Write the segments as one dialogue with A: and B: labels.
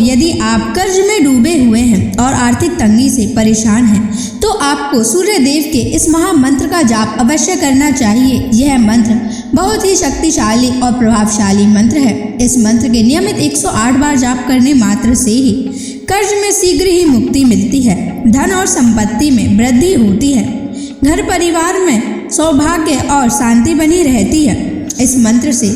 A: यदि आप कर्ज में डूबे हुए हैं और आर्थिक तंगी से परेशान हैं तो आपको सूर्य देव के इस महामंत्र का जाप अवश्य करना चाहिए। यह मंत्र बहुत ही शक्तिशाली और प्रभावशाली मंत्र है। इस मंत्र के नियमित 108 बार जाप करने मात्र से ही कर्ज में शीघ्र ही मुक्ति मिलती है, धन और संपत्ति में वृद्धि होती है, घर परिवार में सौभाग्य और शांति बनी रहती है। इस मंत्र से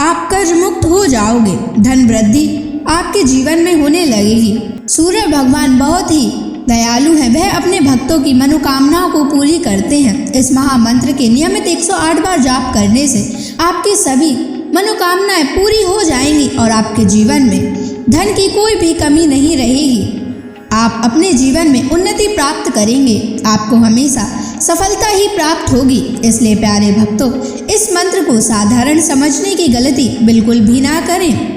A: आप कर्ज मुक्त हो जाओगे, धन वृद्धि आपके जीवन में होने लगेगी। सूर्य भगवान बहुत ही दयालु हैं, वह अपने भक्तों की मनोकामनाओं को पूरी करते हैं। इस महामंत्र के नियमित 108 बार जाप करने से आपकी सभी मनोकामनाएं पूरी हो जाएंगी और आपके जीवन में धन की कोई भी कमी नहीं रहेगी। आप अपने जीवन में उन्नति प्राप्त करेंगे, आपको हमेशा सफलता ही प्राप्त होगी। इसलिए प्यारे भक्तों, इस मंत्र को साधारण समझने की गलती बिल्कुल भी ना करें।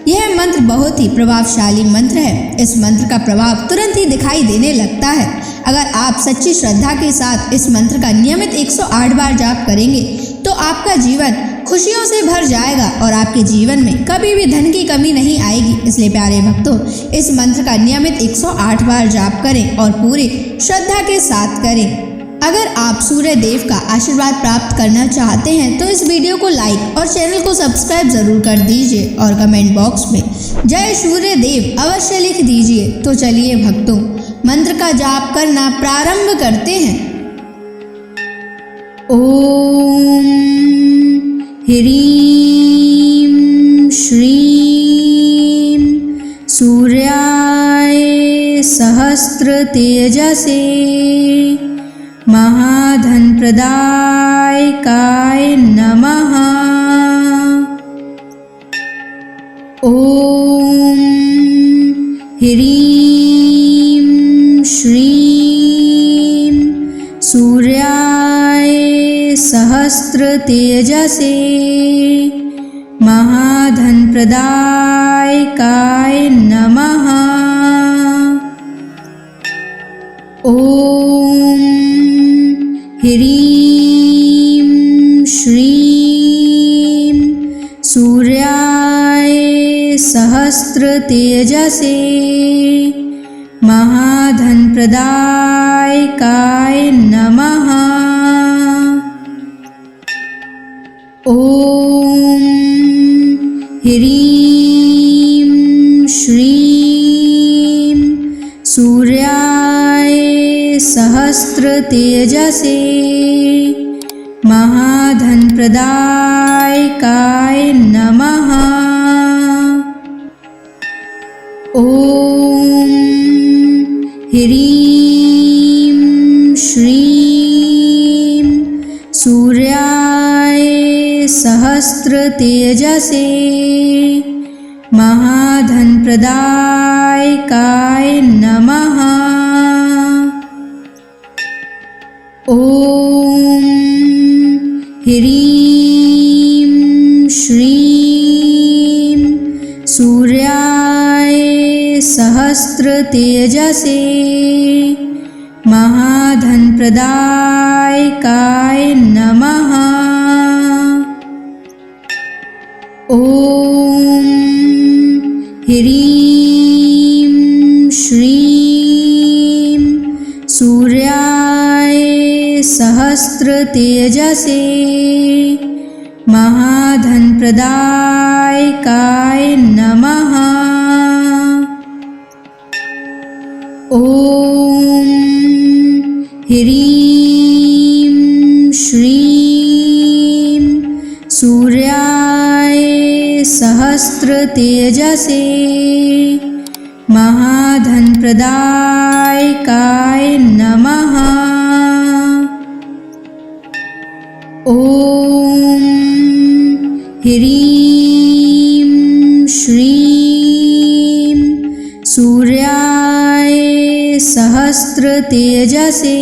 A: यह मंत्र बहुत ही प्रभावशाली मंत्र है। इस मंत्र का प्रभाव तुरंत ही दिखाई देने लगता है। अगर आप सच्ची श्रद्धा के साथ इस मंत्र का नियमित 108 बार जाप करेंगे तो आपका जीवन खुशियों से भर जाएगा और आपके जीवन में कभी भी धन की कमी नहीं आएगी। इसलिए प्यारे भक्तों, इस मंत्र का नियमित 108 बार जाप करें और पूरी श्रद्धा के साथ करें। अगर आप सूर्य देव का आशीर्वाद प्राप्त करना चाहते हैं तो इस वीडियो को लाइक और चैनल को सब्सक्राइब जरूर कर दीजिए और कमेंट बॉक्स में जय सूर्य देव अवश्य लिख दीजिए। तो चलिए भक्तों, मंत्र का जाप करना प्रारंभ करते हैं। ओम ह्रीं श्रीं सूर्याय सहस्र तेजसे महाधन प्रदायकाय नमः। ओम ह्रीं श्रीं सूर्याय सहस्र तेजसे महाधन प्रदायकाय नमः। ओम ह्रीं श्रीं सूर्याय सहस्र तेजसे महाधन प्रदायकाय नमः। ओम ह्रीं श्रीं सूर्याय सहस्र तेजसे महाधन प्रदायकाय नमः। ओम ह्रीं श्रीं सूर्याय सहस्र तेजसे महाधन प्रदायकाय नमः। ओम ह्रीं श्रीं सूर्याय सहस्र तेजसे महाधन प्रदायकाय नमः। ओम ह्रीं श्रीं सूर्याय सहस्र तेजसे महाधन प्रदायकाय नमः। ओम ह्रीं श्रीं सूर्याय सहस्र तेजसे महाधन प्रदायकाय नमः। ओम ह्रीं श्रीं सूर्याय सहस्र तेजसे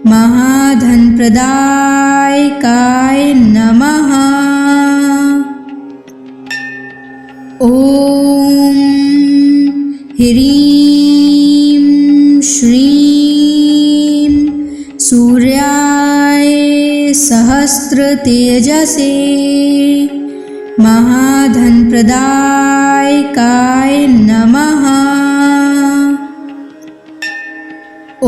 A: महाधन प्रदायकाय नमः। ओम ह्रीं श्रीं सूर्याय सहस्र तेजसे महाधनप्रदायकाय नमः। ॐ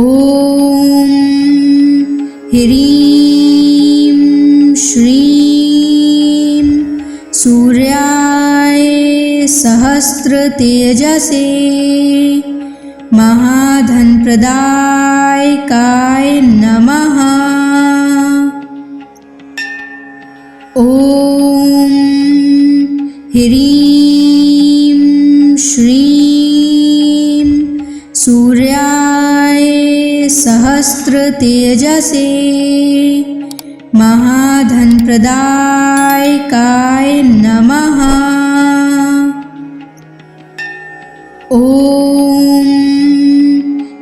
A: ह्रीं श्रीं सूर्याय सहस्रतेजसे महाधनप्रदायकाय नमः। ॐ ह्रीं श्रीं सूर्याय सहस्रतेजसे महाधनप्रदायकाय नमः। ॐ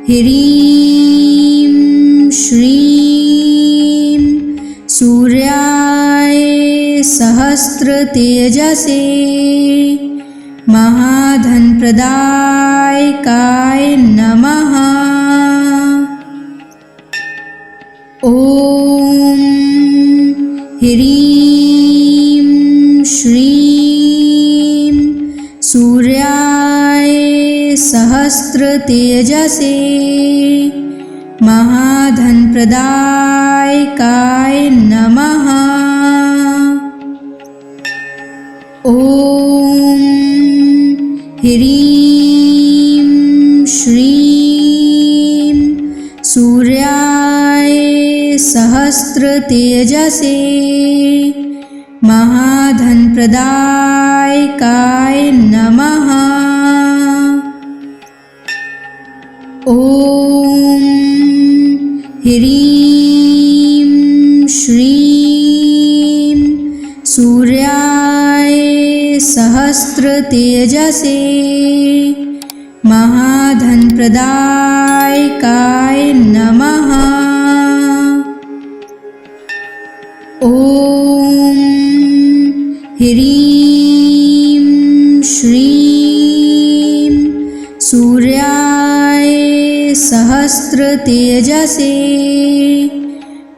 A: ह्रीं श्रीं सूर्याय सहस्रतेजसे महाधनप्रदायकाय नमः। ॐ ह्रीं श्रीं सूर्याय सहस्रतेजसे महाधनप्रदायकाय नमः। ॐ ह्रीं श्रीं सूर्याय सहस्रतेजसे महाधनप्रदायकाय नमः। ॐ ह्रीं श्रीं सूर्याय सहस्रतेजसे महाधनप्रदायकाय नमः। ॐ ह्रीं श्रीं सूर्याय सहस्रतेजसे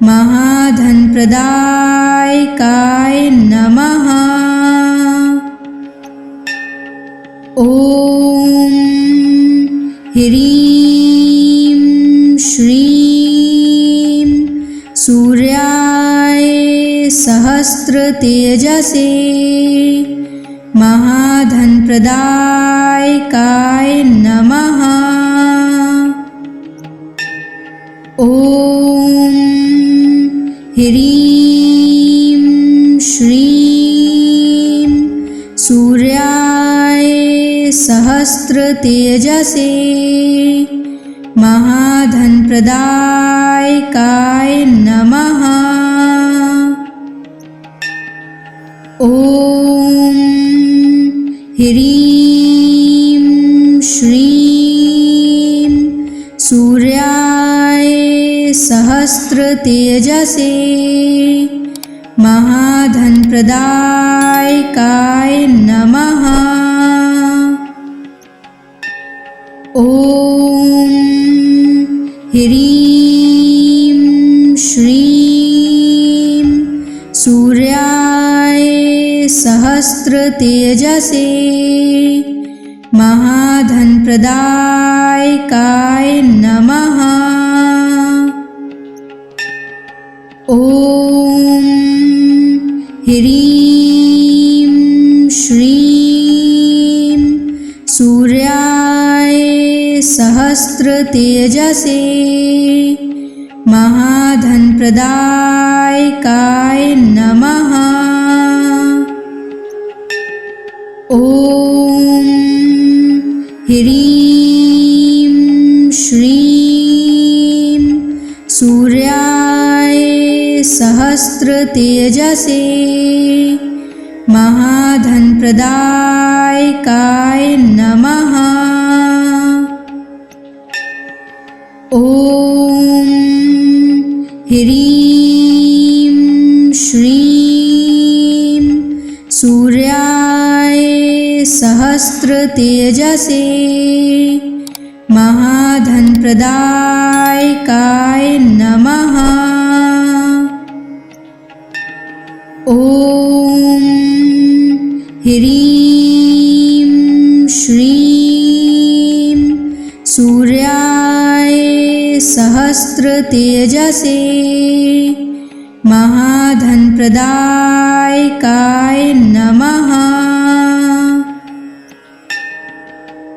A: महाधनप्रदायकाय नमः। ॐ ह्रीं श्रीं सूर्याय सहस्रतेजसे महाधनप्रदायकाय नमः। ॐ ह्रीं श्रीं सूर्याय सहस्रतेजसे महाधनप्रदायकाय नमः। ॐ ह्रीं श्रीं सूर्याय सहस्रतेजसे महाधनप्रदायकाय नमः। ॐ ह्रीं श्रीं सूर्याय सहस्रतेजसे महाधनप्रदायकाय नमः। ॐ ह्रीं श्रीं सूर्याय सहस्रतेजसे महाधनप्रदायकाय नमः। ॐ ह्रीं श्रीं सूर्याय सहस्रतेजसे महाधनप्रदायकाय नमः। ॐ ह्रीं श्रीं सूर्याय सहस्रतेजसे महाधनप्रदायकाय नमः। ॐ ह्रीं श्रीं सूर्याय सहस्रतेजसे महाधनप्रदायकाय नमः।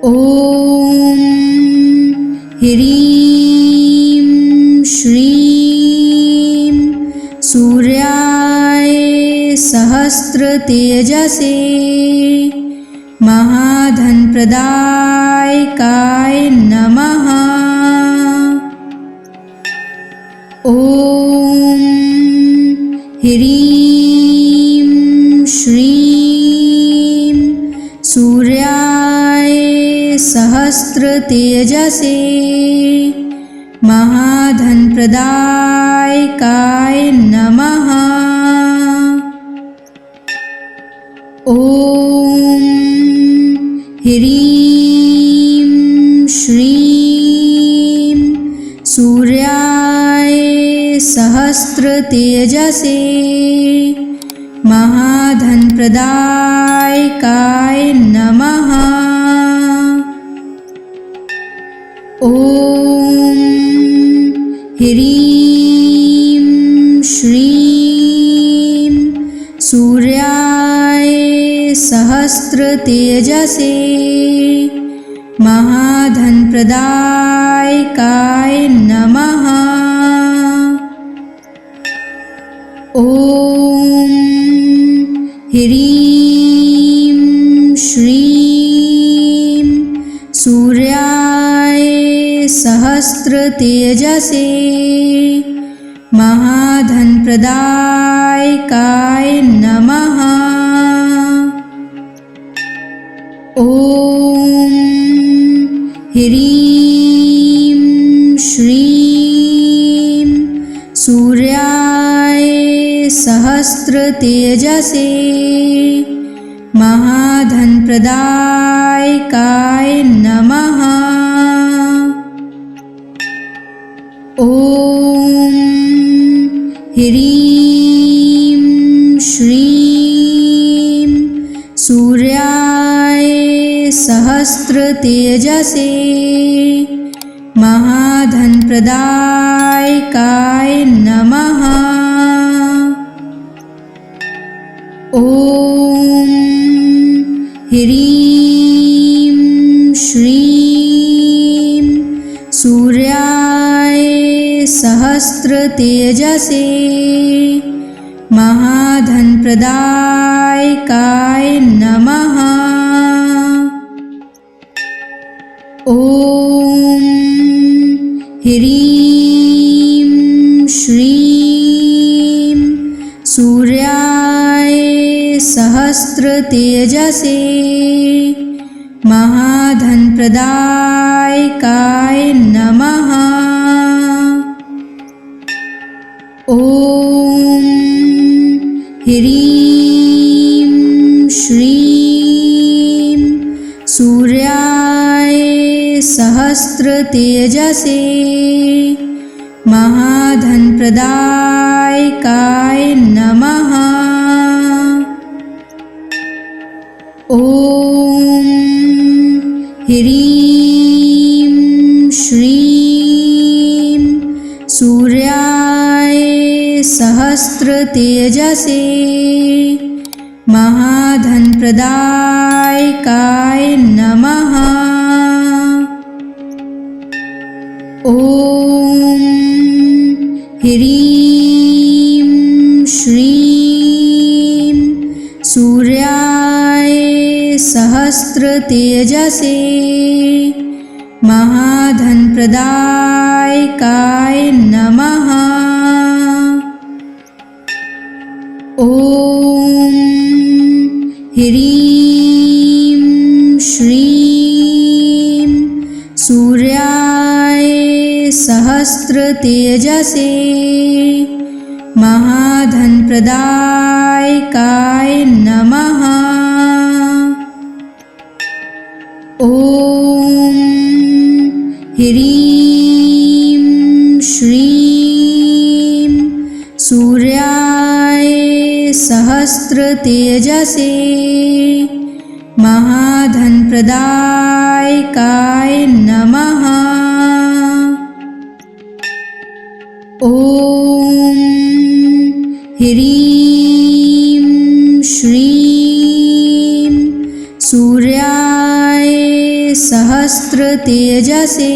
A: ॐ ह्रीं श्रीं सूर्याय सहस्रतेजसे महाधनप्रदायकाय नमः। ॐ ह्रीं श्रीं सूर्याय सहस्रतेजसे महाधनप्रदायकाय नमः। ॐ ह्रीं श्रीं सूर्याय सहस्रतेजसे महाधनप्रदायकाय नमः। ॐ ह्रीं श्रीं सूर्याय सहस्रतेजसे महाधनप्रदायकाय नमः। ॐ ह्रीं श्रीं सूर्याय सहस्रतेजसे महाधनप्रदायकाय नमः। ॐ ह्रीं श्रीं सूर्याय सहस्रतेजसे महाधनप्रदायकाय नमः। ॐ ह्रीं श्रीं सूर्याय सहस्रतेजसे महाधनप्रदायकाय नमः। ॐ ह्रीं श्रीं सूर्याय सहस्रतेजसे महाधनप्रदायकाय नमः। ॐ ह्रीं श्रीं सूर्याय सहस्रतेजसे महाधनप्रदायकाय नमः। ॐ ह्रीं श्रीं सूर्याय सहस्रतेजसे महाधनप्रदायकाय नमः। ॐ ह्रीं श्रीं सूर्याय सहस्रतेजसे महाधनप्रदायकाय नमः। ॐ ह्रीं श्रीं सूर्याय सहस्रतेजसे महाधनप्रदायकाय नमः। ॐ ह्रीं श्रीं सूर्याय सहस्रतेजसे महाधनप्रदायकाय नमः। ॐ ह्रीं श्रीं सूर्याय सहस्रतेजसे महाधनप्रदायकाय नमः। ॐ ह्रीं श्रीं सूर्याय सहस्रतेजसे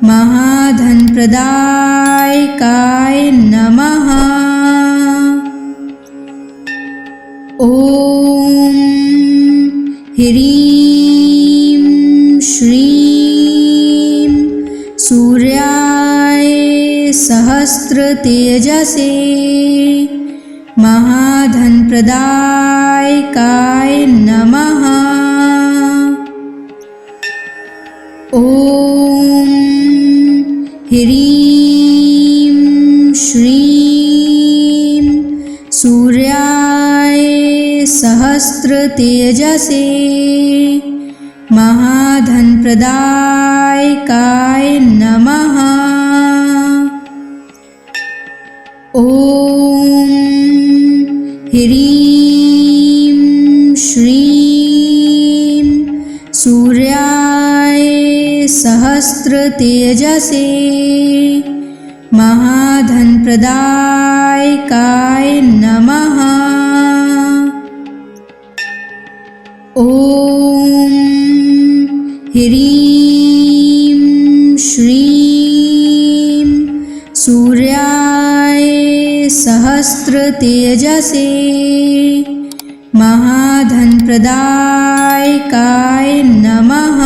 A: महाधनप्रदायकाय नमः। ॐ ह्रीं श्रीं सूर्याय सहस्रतेजसे महाधनप्रदायकाय नमः। ॐ ह्रीं श्रीं सूर्याय सहस्रतेजसे महाधनप्रदायकाय नमः। ॐ ह्रीं श्रीं सूर्याय सहस्रतेजसे महाधनप्रदायकाय नमः। ॐ ह्रीं श्रीं सूर्याय सहस्रतेजसे महाधनप्रदायकाय नमः।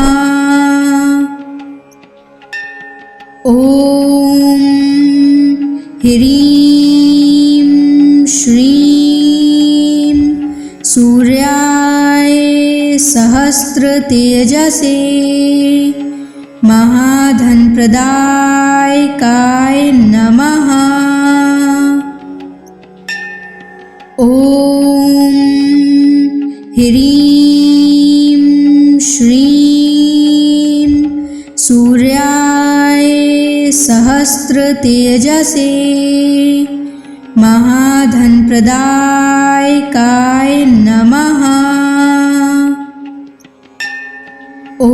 A: ॐ ह्रीं श्रीं सूर्याय सहस्रतेजसे महाधनप्रदायकाय नमः। ॐ ह्रीं श्रीं सूर्याय सहस्रतेजसे महाधनप्रदायकाय नमः। ॐ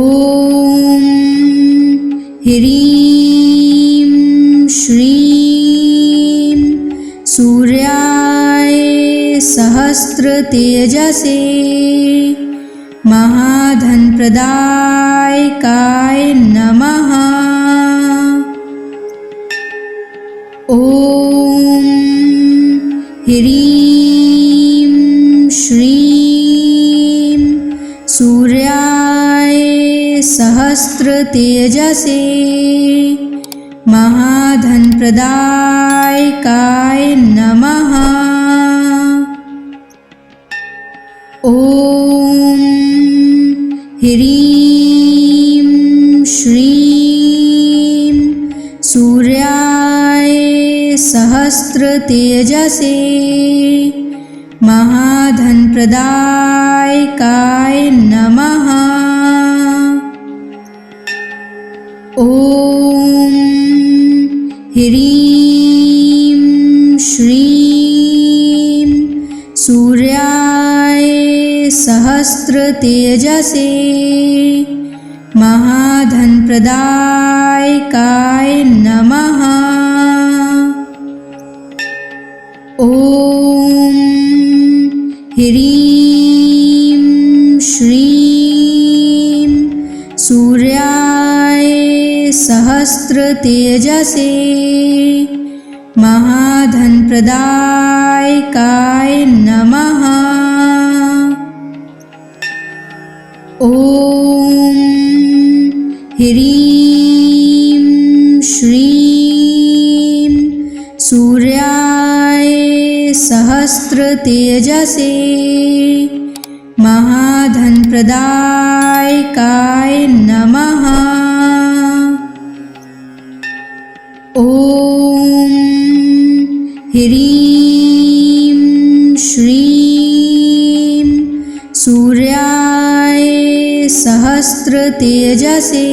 A: ह्रीं श्रीं सूर्याय सहस्रतेजसे महाधनप्रदायकाय नमः। ॐ ह्रीं श्रीं सूर्याय सहस्रतेजसे महाधनप्रदायकाय नमः। ॐ ह्रीं श्रीं सूर्याय सहस्रतेजसे महाधनप्रदायकाय नमः। ॐ ह्रीं श्रीं सूर्याय सहस्रतेजसे महाधनप्रदायकाय नमः। ॐ ह्रीं श्रीं सूर्याय सहस्रतेजसे महाधनप्रदायकाय नमः। ॐ ह्रीं श्रीं सूर्याय सहस्रतेजसे महाधनप्रदायकाय नमः। ॐ ह्रीं श्रीं सूर्याय सहस्रतेजसे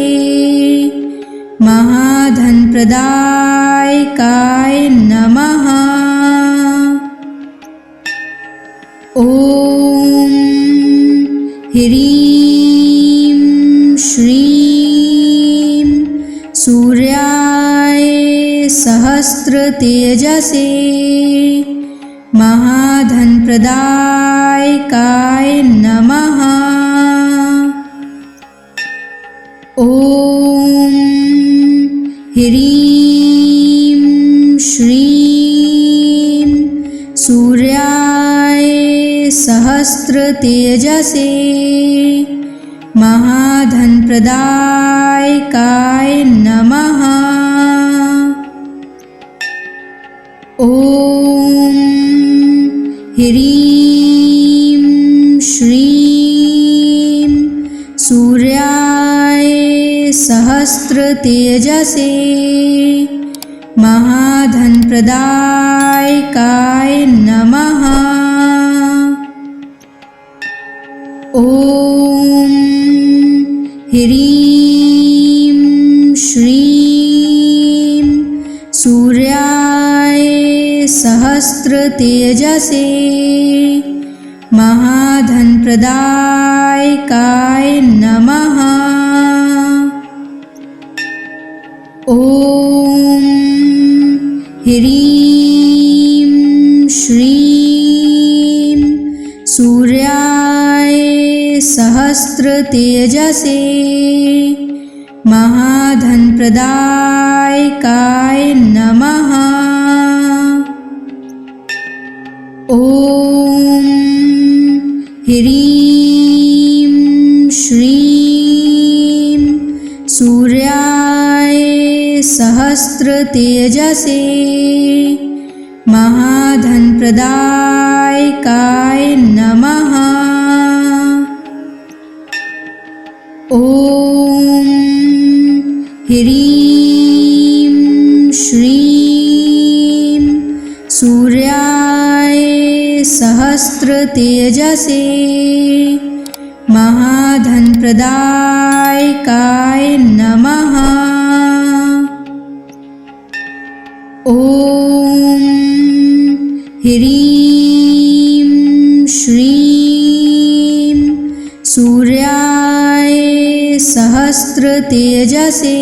A: महाधनप्रदायकाय नमः। सहस्र तेजसे महाधन प्रदायकाय नमः। ओम ह्रीं श्रीं सूर्याय सहस्र तेजसे महाधन प्रदायकाय नमः। ओम ह्रीं श्रीं सूर्याय सहस्र तेजसे महाधन प्रदायकाय नमः। ओम ह्रीं श्रीं सूर्याय सहस्र तेजसे महाधन प्रदायकाय नमः। ओम ह्रीं श्रीं सूर्याय सहस्र तेजसे महाधन प्रदायकाय नमः। ओम ह्रीं श्रीं सूर्याय सहस्र तेजसे महाधन प्रदायकाय नमः। ओम ह्रीं श्रीं सूर्याय सहस्र तेजसे महाधन प्रदायकाय नमः। ओम ह्रीं श्रीं सूर्याय सहस्र तेजसे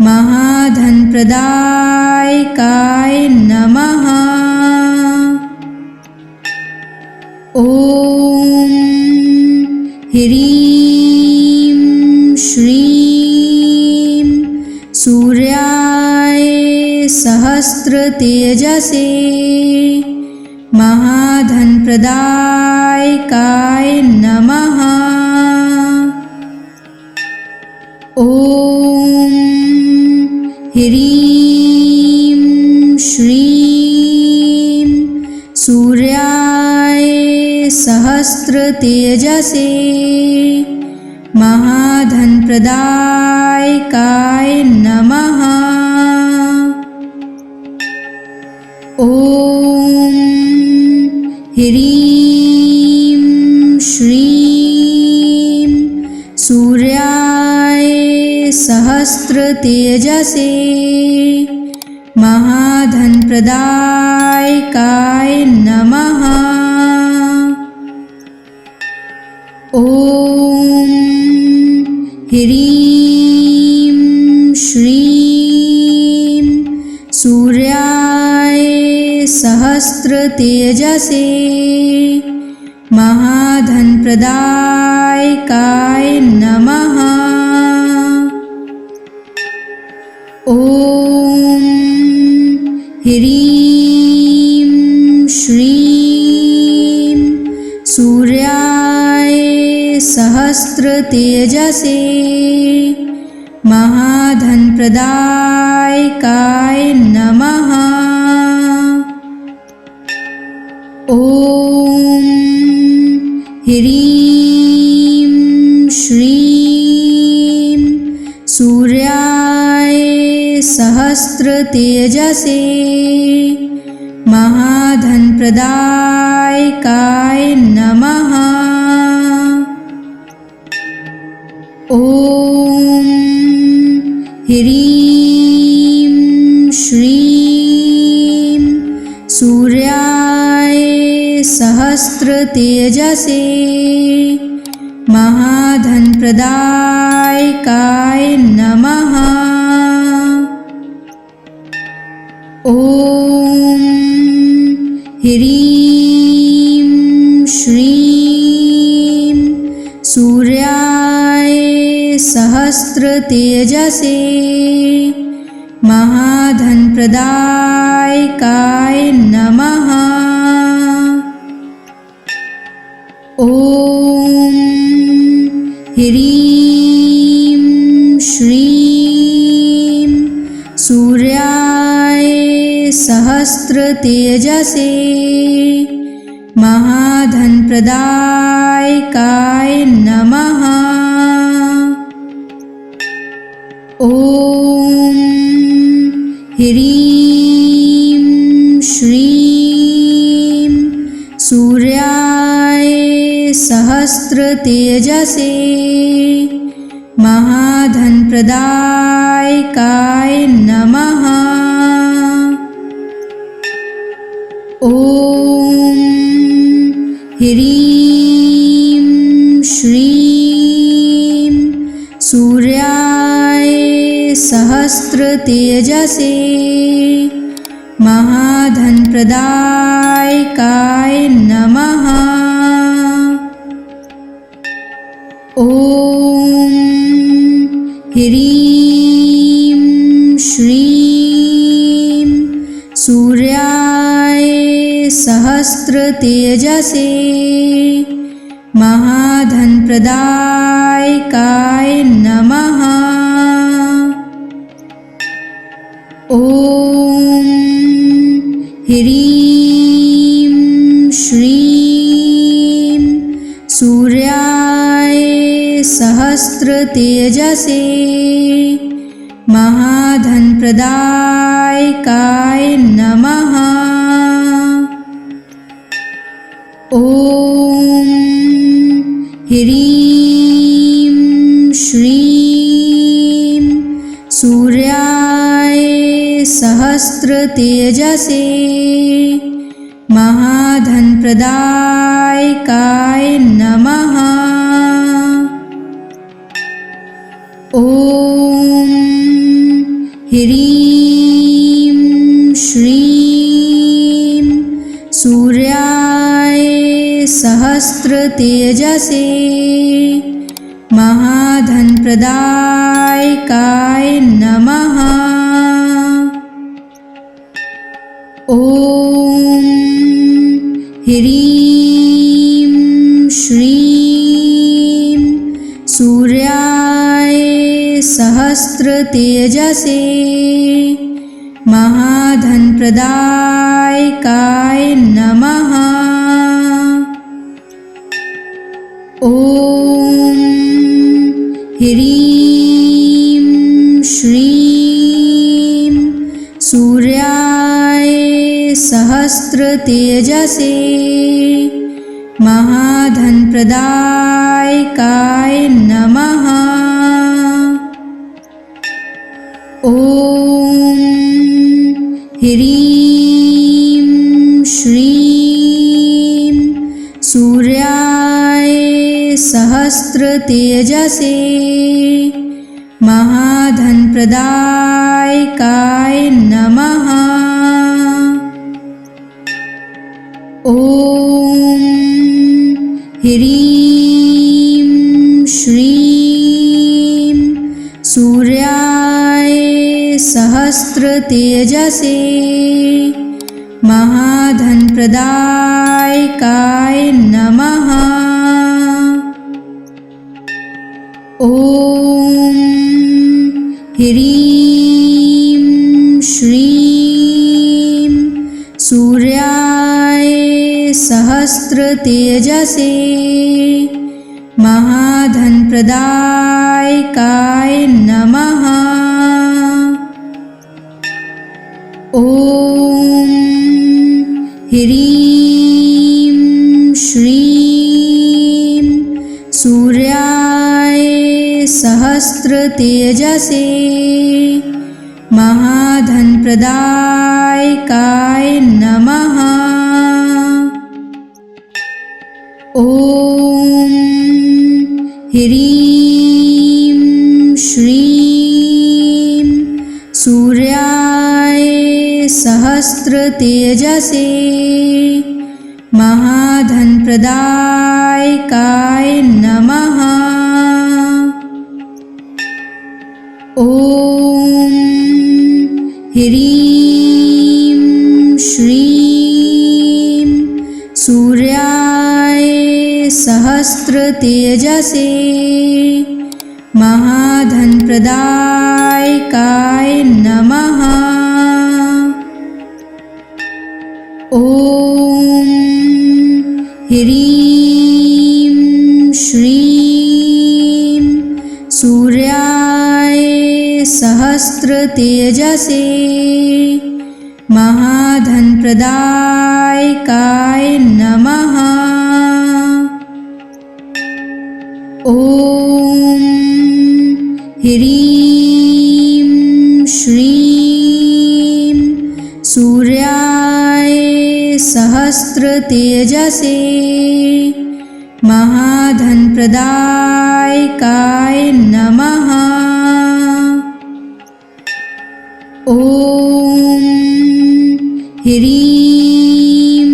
A: महाधन प्रदायकाय नमः। ओम ह्रीं श्रीं सूर्याय सहस्र तेजसे महाधन प्रदायकाय नमः। ओम ह्रीं श्रीं सूर्याय सहस्र तेजसे महाधन प्रदायकाय नमः। ओम ह्रीं श्रीं सूर्याय सहस्र तेजसे महाधन प्रदायकाय नमः। ओम ह्रीं श्रीं सूर्याय सहस्र तेजसे महाधन प्रदायकाय नमः। ओम ह्रीं श्रीं सूर्याय सहस्र तेजसे महाधन प्रदायकाय नमः। ओम ह्रीं श्रीं सूर्याय सहस्र तेजसे महाधन प्रदायकाय नमः। ओम ह्रीं श्रीं सूर्याय सहस्र तेजसे महाधन प्रदायकाय नमः। ॐ ह्रीं श्रीं सूर्याय सहस्रतेजसे महाधनप्रदायकाय नमः। ॐ ह्रीं श्रीं सूर्याय सहस्रतेजसे महाधनप्रदायकाय नमः। ॐ ह्रीं श्रीं सूर्याय सहस्रतेजसे महाधनप्रदायकाय नमः। ॐ ह्रीं श्रीं सूर्याय सहस्रतेजसे महाधनप्रदायकाय नमः। ॐ ह्रीं श्रीं सूर्याय सहस्रतेजसे महाधनप्रदायकाय नमः। ॐ ह्रीं श्रीं सूर्याय सहस्रतेजसे महाधनप्रदायकाय नमः। ॐ ह्रीं श्रीं सूर्याय सहस्रतेजसे महाधनप्रदायकाय नमः। ॐ ह्रीं श्रीं सूर्याय सहस्रतेजसे महाधनप्रदायकाय नमः। ॐ ह्रीं श्रीं सूर्याय सहस्रतेजसे महाधनप्रदायकाय नमः। ॐ ह्रीं श्रीं सूर्याय सहस्रतेजसे महाधनप्रदायकाय नमः। ॐ ह्रीं श्रीं सूर्याय सहस्रतेजसे महाधनप्रदायकाय नमः। ॐ ह्रीं श्रीं सूर्याय सहस्रतेजसे महाधनप्रदायकाय नमः। ॐ ह्रीं श्रीं सूर्याय सहस्रतेजसे महाधनप्रदायकाय नमः। ॐ ह्रीं श्रीं सूर्याय सहस्रतेजसे महाधनप्रदायकाय नमः। ॐ ह्रीं श्रीं सूर्याय सहस्रतेजसे महाधनप्रदायकाय नमः। ॐ ह्रीं श्रीं सूर्याय सहस्रतेजसे महाधनप्रदायकाय नमः। ॐ ह्रीं श्रीं सूर्याय सहस्रतेजसे महाधनप्रदायकाय नमः। ॐ ह्रीं श्रीं सूर्याय सहस्रतेजसे महाधनप्रदायकाय नमः। ॐ ह्रीं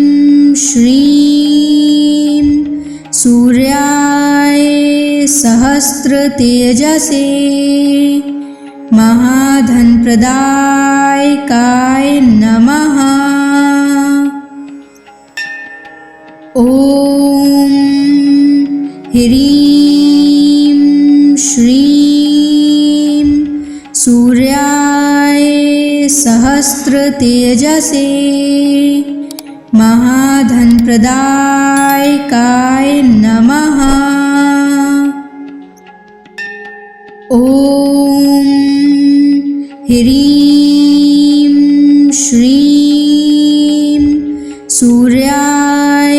A: श्रीं सूर्याय सहस्रतेजसे महाधनप्रदायकाय नमः। ॐ ह्रीं श्रीं सूर्याय सहस्रतेजसे महाधनप्रदायकाय नमः। ॐ ह्रीं श्रीं सूर्याय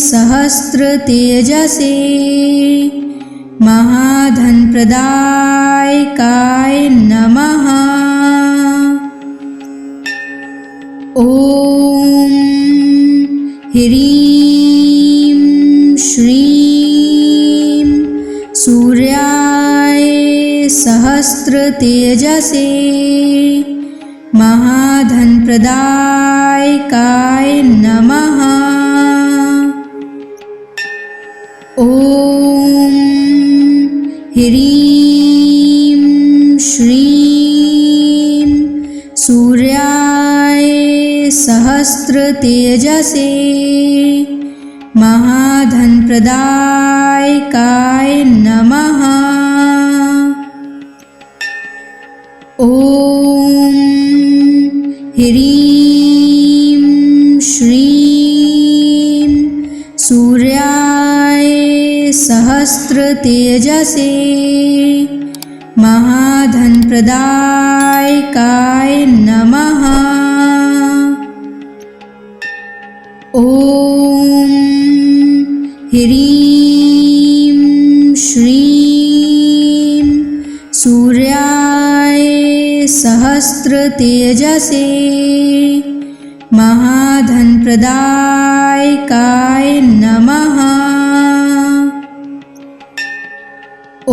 A: सहस्रतेजसे महाधनप्रदायकाय नमः। ॐ ह्रीं श्रीं सूर्याय सहस्रतेजसे महाधनप्रदायकाय नमः। ॐ ह्रीं श्रीं सूर्याय सहस्रतेजसे महाधनप्रदायकाय नमः। ॐ ह्रीं श्रीं सूर्याय सहस्रतेजसे महाधनप्रदायकाय नमः। ॐ ह्रीं श्रीं सूर्याय सहस्रतेजसे महाधनप्रदायकाय नमः। ॐ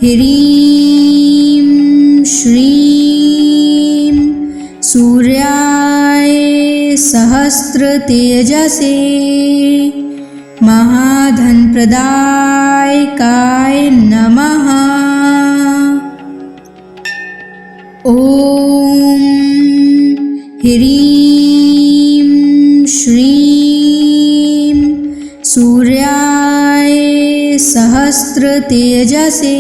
A: ह्रीं श्रीं सूर्याय सहस्रतेजसे महाधनप्रदायकाय नमः। ॐ ह्रीं श्रीं सूर्याय सहस्रतेजसे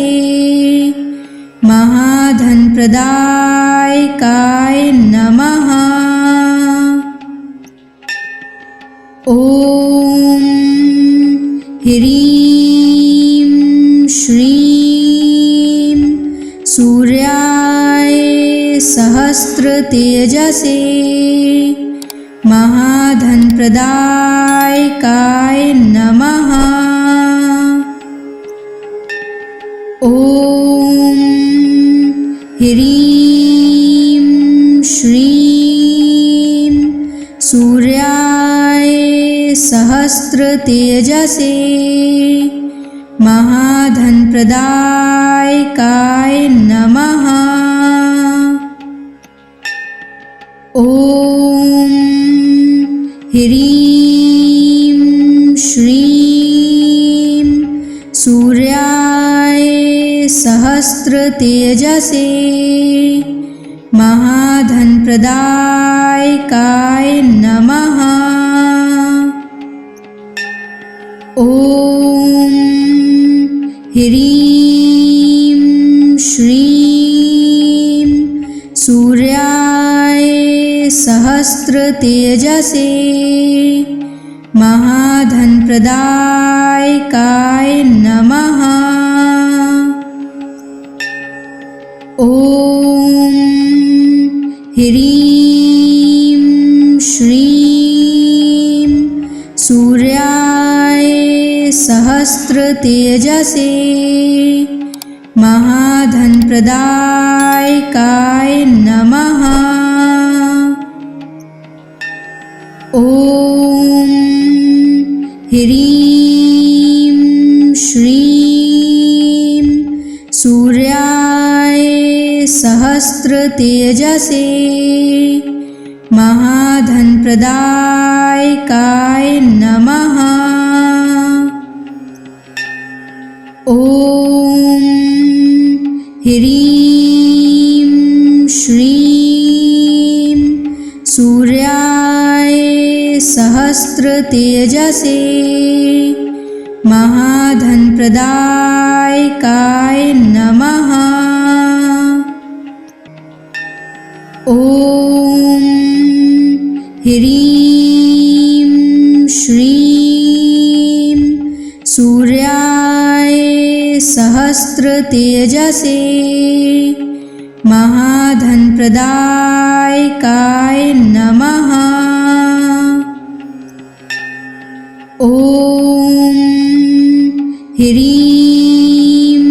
A: महाधनप्रदायकाय नमः। ॐ ह्रीं श्रीं सूर्याय सहस्रतेजसे महाधनप्रदायकाय नमः। ॐ ह्रीं श्रीं सूर्याय सहस्रतेजसे महाधनप्रदायकाय नमः। ॐ ह्रीं श्रीं सूर्याय सहस्रतेजसे महाधनप्रदायकाय नमः। ॐ ह्रीं श्रीं सूर्याय सहस्रतेजसे महाधनप्रदायकाय नमः। ॐ ह्रीं श्रीं सूर्याय सहस्रतेजसे महाधनप्रदायकाय नमः। ॐ ह्रीं श्रीं सूर्याय सहस्रतेजसे महाधनप्रदायकाय नमः। ॐ ह्रीं श्रीं सूर्याय सहस्रतेजसे महाधनप्रदायकाय नमः। ॐ ह्रीं श्रीं सूर्याय सहस्रतेजसे महाधनप्रदायकाय नमः। ॐ ह्रीं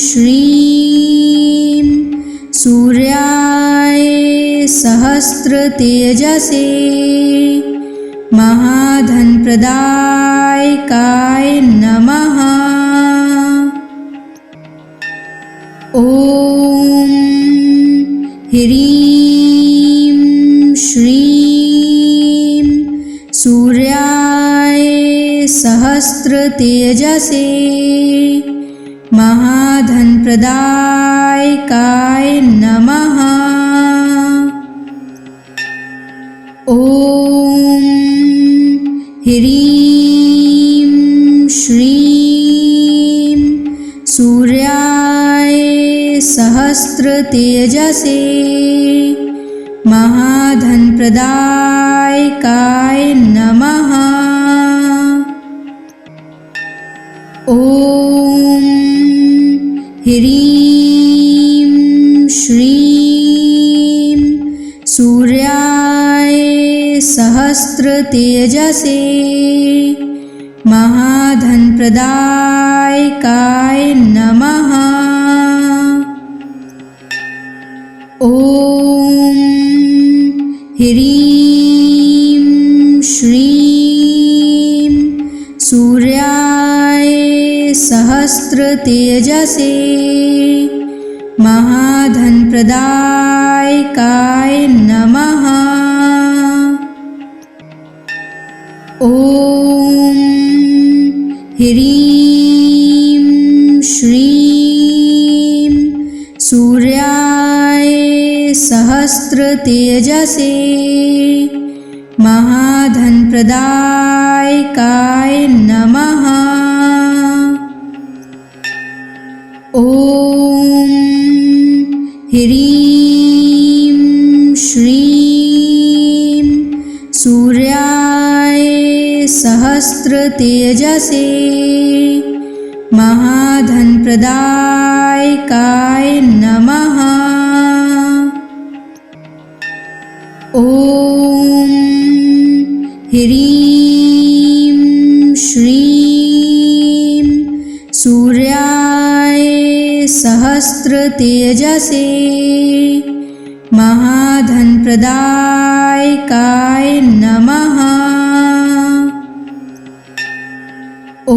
A: श्रीं सूर्याय सहस्रतेजसे महाधनप्रदायकाय नमः। ॐ ह्रीं श्रीं सूर्याय सहस्रतेजसे महाधनप्रदायकाय नमः। ॐ ह्रीं श्रीं सूर्याय सहस्रतेजसे महाधनप्रदायकाय नमः। ॐ ह्रीं श्रीं सूर्याय सहस्रतेजसे महाधनप्रदायकाय नमः। ॐ ह्रीं श्रीं सूर्याय सहस्रतेजसे महाधनप्रदायकाय नमः। ॐ ह्रीं श्रीं सूर्याय सहस्रतेजसे महाधनप्रदायकाय नमः। ॐ ह्रीं श्रीं सूर्याय सहस्रतेजसे महाधनप्रदायकाय नमः। ॐ ह्रीं श्रीं सूर्याय सहस्रतेजसे महाधनप्रदायकाय नमः। ॐ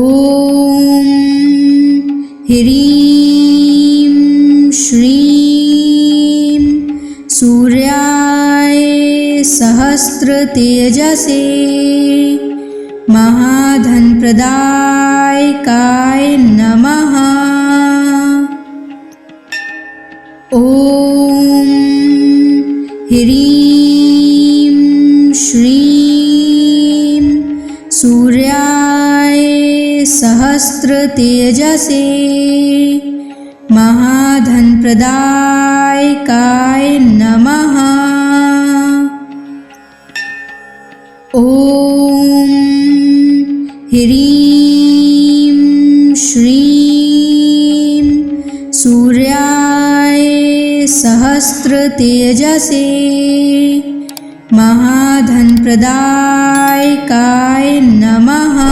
A: ह्रीं श्रीं सूर्याय सूर्याय सहस्रतेजसे महाधनप्रदायकाय नमः। ॐ ह्रीं श्रीं सूर्याय सहस्रतेजसे महाधनप्रदायकाय नमः। ॐ ह्रीं श्रीं सूर्याय सहस्रतेजसे महाधनप्रदायकाय नमः।